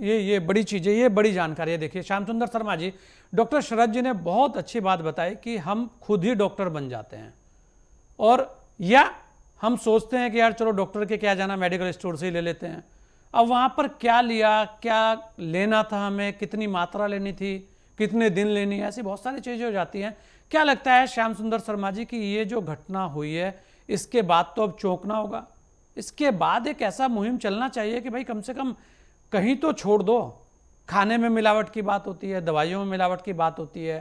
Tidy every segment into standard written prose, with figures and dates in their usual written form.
ये बड़ी चीज़ है, ये बड़ी जानकारी है। देखिए श्याम सुंदर शर्मा जी, डॉक्टर शरद जी ने बहुत अच्छी बात बताई कि हम खुद ही डॉक्टर बन जाते हैं, और या हम सोचते हैं कि यार चलो डॉक्टर के क्या जाना, मेडिकल स्टोर से ही ले लेते हैं। अब वहाँ पर क्या लिया, क्या लेना था हमें, कितनी मात्रा लेनी थी, कितने दिन लेनी है, ऐसी बहुत सारी चीज़ें हो जाती हैं। क्या लगता है श्याम सुंदर शर्मा जी कि ये जो घटना हुई है इसके बाद तो अब चौंकना होगा, इसके बाद एक ऐसा मुहिम चलना चाहिए कि भाई कम से कम कहीं तो छोड़ दो। खाने में मिलावट की बात होती है, दवाइयों में मिलावट की बात होती है,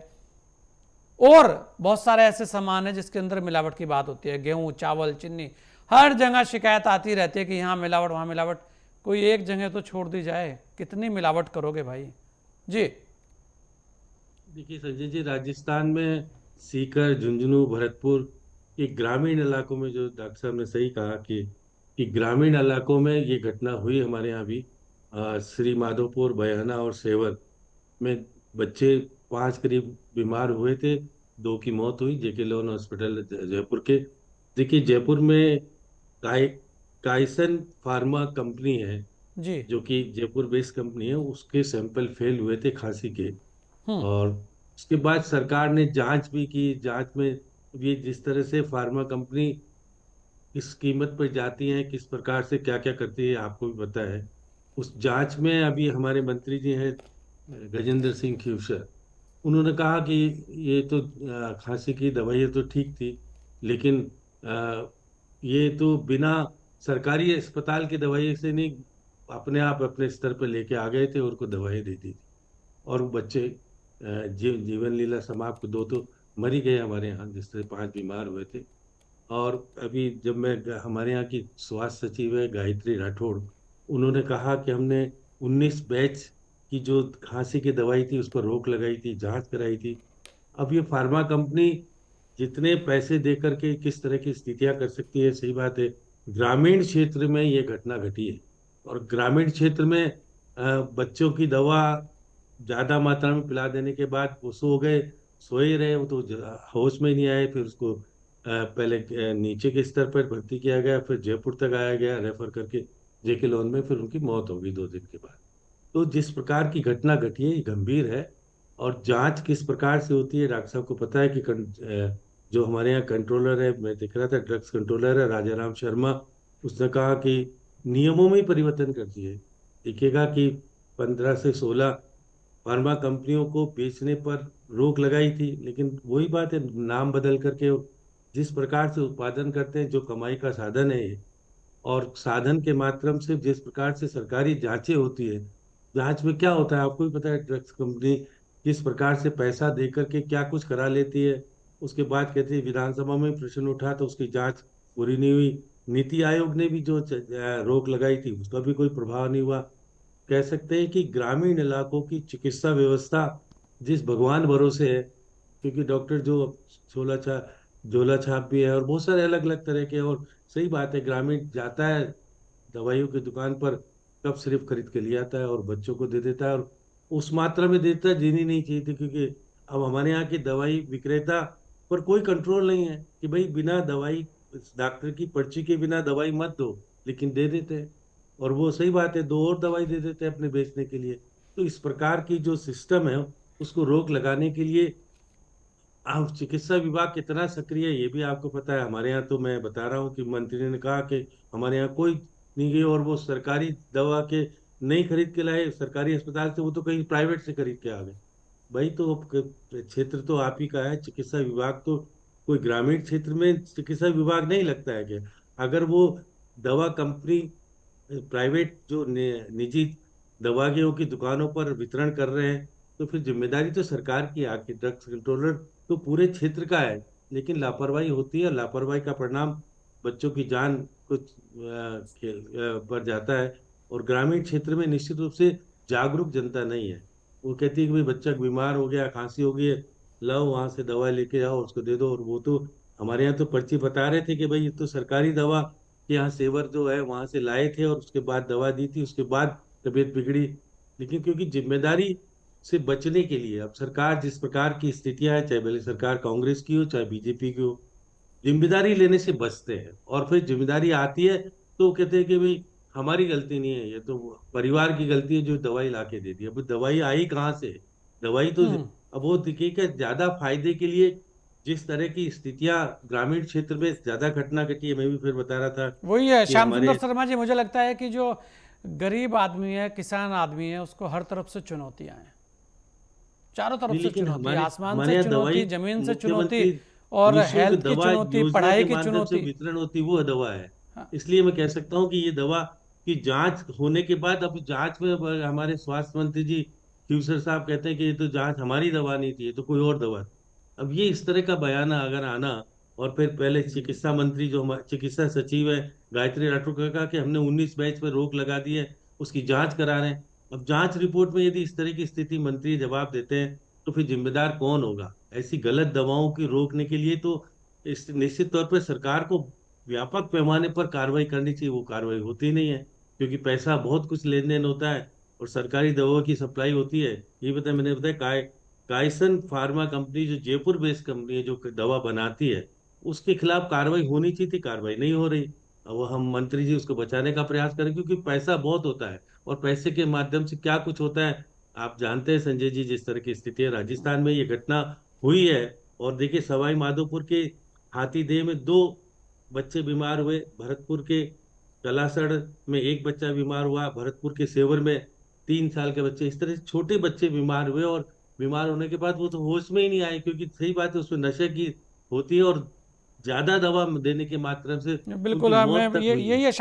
और बहुत सारे ऐसे सामान है जिसके अंदर मिलावट की बात होती है, गेहूं, चावल, चीनी, हर जगह शिकायत आती रहती है कि यहाँ मिलावट, वहाँ मिलावट। कोई एक जगह तो छोड़ दी जाए, कितनी मिलावट करोगे भाई जी। देखिए संजय जी, राजस्थान में सीकर, झुंझुनू, भरतपुर, ये ग्रामीण इलाकों में, जो डॉक्टर साहब ने सही कहा कि ग्रामीण इलाकों में ये घटना हुई हमारे यहाँ भी। श्री माधोपुर, बयाना और सेवर में बच्चे 5 करीब बीमार हुए थे। 2 की मौत हुई, जेके लोन हॉस्पिटल जयपुर के। देखिए जयपुर में काय काइसन फार्मा कंपनी है, जी। जो कि जयपुर बेस्ड कंपनी है, उसके सैंपल फेल हुए थे खांसी के। और उसके बाद सरकार ने जांच भी की। जांच में ये जिस तरह से फार्मा कंपनी किस कीमत पर जाती है, किस प्रकार से क्या क्या करती है, आपको भी पता है। उस जांच में अभी हमारे मंत्री जी हैं, गजेंद्र सिंह खीवसर, उन्होंने कहा कि ये तो खांसी की दवाई तो ठीक थी, लेकिन ये तो बिना सरकारी अस्पताल की दवाई से नहीं, अपने आप अपने स्तर पर लेके आ गए थे और उनको दवाई दे दी थी। और वो बच्चे जीवन लीला समाप्त, 2 तो मर ही गए हमारे यहाँ, जिस तरह 5 बीमार हुए थे। और अभी जब मैं हमारे यहाँ की स्वास्थ्य सचिव है गायत्री राठौड़, उन्होंने कहा कि हमने 19 बैच की जो खांसी की दवाई थी उस पर रोक लगाई थी, जांच कराई थी। अब ये फार्मा कंपनी जितने पैसे दे करके किस तरह की स्थितियां कर सकती है, सही बात है। ग्रामीण क्षेत्र में ये घटना घटी है, और ग्रामीण क्षेत्र में बच्चों की दवा ज्यादा मात्रा में पिला देने के बाद वो सो गए, सोए रहे, वो तो होश में ही नहीं आए। फिर उसको पहले नीचे के स्तर पर भर्ती किया गया, फिर जयपुर तक आया गया रेफर करके जेके लोन में, फिर उनकी मौत हो गई 2 दिन के बाद। तो जिस प्रकार की घटना घटी है ये गंभीर है। और जांच किस प्रकार से होती है, डॉक्टर साहब को पता है कि जो हमारे यहाँ कंट्रोलर है, मैं देख रहा था, ड्रग्स कंट्रोलर है राजा राम शर्मा, उसने कहा कि नियमों में ही परिवर्तन कर दिए। देखिएगा कि 15 से 16 फार्मा कंपनियों को बेचने पर रोक लगाई थी, लेकिन वही बात है, नाम बदल करके जिस प्रकार से उत्पादन करते हैं, जो कमाई का साधन है ये, और साधन के माध्यम से जिस प्रकार से सरकारी जांचें होती है, जांच में क्या होता है आपको भी पता है, ड्रग्स कंपनी किस प्रकार से पैसा दे करके क्या कुछ करा लेती है। उसके बाद कहती है, विधानसभा में प्रश्न उठा तो उसकी जांच पूरी नहीं हुई। नीति आयोग ने भी जो रोक लगाई थी उसका भी कोई प्रभाव नहीं हुआ। कह सकते हैं कि ग्रामीण इलाकों की चिकित्सा व्यवस्था जिस भगवान भरोसे है, क्योंकि डॉक्टर जो झोला छाप झोला छाप भी है और बहुत सारे अलग अलग तरह के। और सही बात है, ग्रामीण जाता है दवाइयों की दुकान पर, कब सिर्फ खरीद के ले आता है और बच्चों को दे देता है, और उस मात्रा में देता है देनी नहीं चाहिए थी। क्योंकि अब हमारे यहाँ की दवाई विक्रेता पर कोई कंट्रोल नहीं है कि भाई बिना दवाई, डॉक्टर की पर्ची के बिना दवाई मत दो, लेकिन दे देते हैं। और वो सही बात है, 2 और दवाई दे देते हैं अपने बेचने के लिए। तो इस प्रकार की जो सिस्टम है उसको रोक लगाने के लिए अब चिकित्सा विभाग कितना सक्रिय है ये भी आपको पता है। हमारे यहाँ तो मैं बता रहा हूँ कि मंत्री ने कहा कि हमारे यहाँ कोई नहीं गई, और वो सरकारी दवा के नहीं खरीद के लाए सरकारी अस्पताल से, वो तो कहीं प्राइवेट से खरीद के आ गए। भाई तो अब क्षेत्र तो आप ही का है चिकित्सा विभाग, तो कोई ग्रामीण क्षेत्र में चिकित्सा विभाग नहीं लगता है कि अगर वो दवा कंपनी प्राइवेट जो निजी दवाइयों की दुकानों पर वितरण कर रहे हैं, तो फिर जिम्मेदारी तो सरकार की है। आखिर ड्रग्स कंट्रोलर तो पूरे क्षेत्र का है, लेकिन लापरवाही होती है, लापरवाही का परिणाम बच्चों की जान कुछ पर जाता है। और ग्रामीण क्षेत्र में निश्चित रूप से जागरूक जनता नहीं है। वो कहती है कि भाई बच्चा बीमार हो गया, खांसी हो गई है, लाओ वहां से दवा लेके जाओ, उसको दे दो। और वो तो हमारे यहाँ तो पर्ची बता रहे थे कि भाई ये तो सरकारी दवा के यहाँ सेवर जो है वहां से लाए थे, और उसके बाद दवा दी थी, उसके बाद तबीयत बिगड़ी। लेकिन क्योंकि जिम्मेदारी से बचने के लिए अब सरकार जिस प्रकार की स्थितियां है, चाहे भले सरकार कांग्रेस की हो चाहे बीजेपी की हो, जिम्मेदारी लेने से बचते हैं। और फिर जिम्मेदारी आती है तो वो कहते हैं कि भाई हमारी गलती नहीं है, ये तो परिवार की गलती है जो दवाई ला के दे दी। अब दवाई आई कहाँ से? दवाई तो हम्म। अब वो देखिए कि ज्यादा फायदे के लिए जिस तरह की स्थितियां ग्रामीण क्षेत्र में ज्यादा घटना घटी है, मैं भी फिर बता रहा था वही है कि श्याम हमारे। सुंदर शर्मा जी, मुझे लगता है कि जो गरीब आदमी है, किसान आदमी है, उसको हर तरफ से चुनौतियां हैं, चारों तरफ नहीं, से लेकिन चुनौती, हमारे आसमान हमारे से यहाँ दवाई चुनौती, जमीन से चुनौती, मुख्यमंत्री और निशुल्क हेल्थ की दवा चुनौती, योजना पढ़ाई के की माध्यम से चुनौती। वितरण होती, वो दवा है। हाँ। इसलिए मैं कह सकता हूँ कि ये दवा की जांच होने के बाद, अब जांच में अब हमारे स्वास्थ्य मंत्री जी फ्यूसर साहब कहते हैं कि ये तो जांच हमारी दवा नहीं थी, ये तो कोई और दवा थी। अब ये इस तरह का बयान अगर आना, और फिर पहले चिकित्सा मंत्री जो हमारे चिकित्सा सचिव है गायत्री राठौर का कहा कि हमने 19 बैच पर रोक लगा दी है, उसकी जांच करा रहे हैं। अब जांच रिपोर्ट में यदि इस तरह की स्थिति मंत्री जवाब देते हैं, तो फिर जिम्मेदार कौन होगा? ऐसी गलत दवाओं की रोकने के लिए तो इस निश्चित तौर पर सरकार को व्यापक पैमाने पर कार्रवाई करनी चाहिए। वो कार्रवाई होती नहीं है, क्योंकि पैसा बहुत कुछ लेन देन होता है और सरकारी दवाओं की सप्लाई होती है। ये बताया, मैंने बताया कायसन फार्मा कंपनी जो जयपुर बेस्ड कंपनी है, जो दवा बनाती है, उसके खिलाफ कार्रवाई होनी चाहिए थी, कार्रवाई नहीं हो रही। अब वो हम मंत्री जी उसको बचाने का प्रयास करें, क्योंकि पैसा बहुत होता है और पैसे के माध्यम से क्या कुछ होता है आप जानते हैं संजय जी। जिस तरह की स्थिति है राजस्थान में, ये घटना हुई है। और देखिए सवाई माधोपुर के हाथीदेह में 2 बच्चे बीमार हुए, भरतपुर के कलासड़ में एक बच्चा बीमार हुआ, भरतपुर के सेवर में 3 साल के बच्चे, इस तरह से छोटे बच्चे बीमार हुए। और बीमार होने के बाद वो तो होश में ही नहीं आए, क्योंकि सही बात है उसमें नशे की होती है और ज्यादा दवा देने के माध्यम से उनकी बिल्कुल, मैं मौत तक ये हुई है। यही है।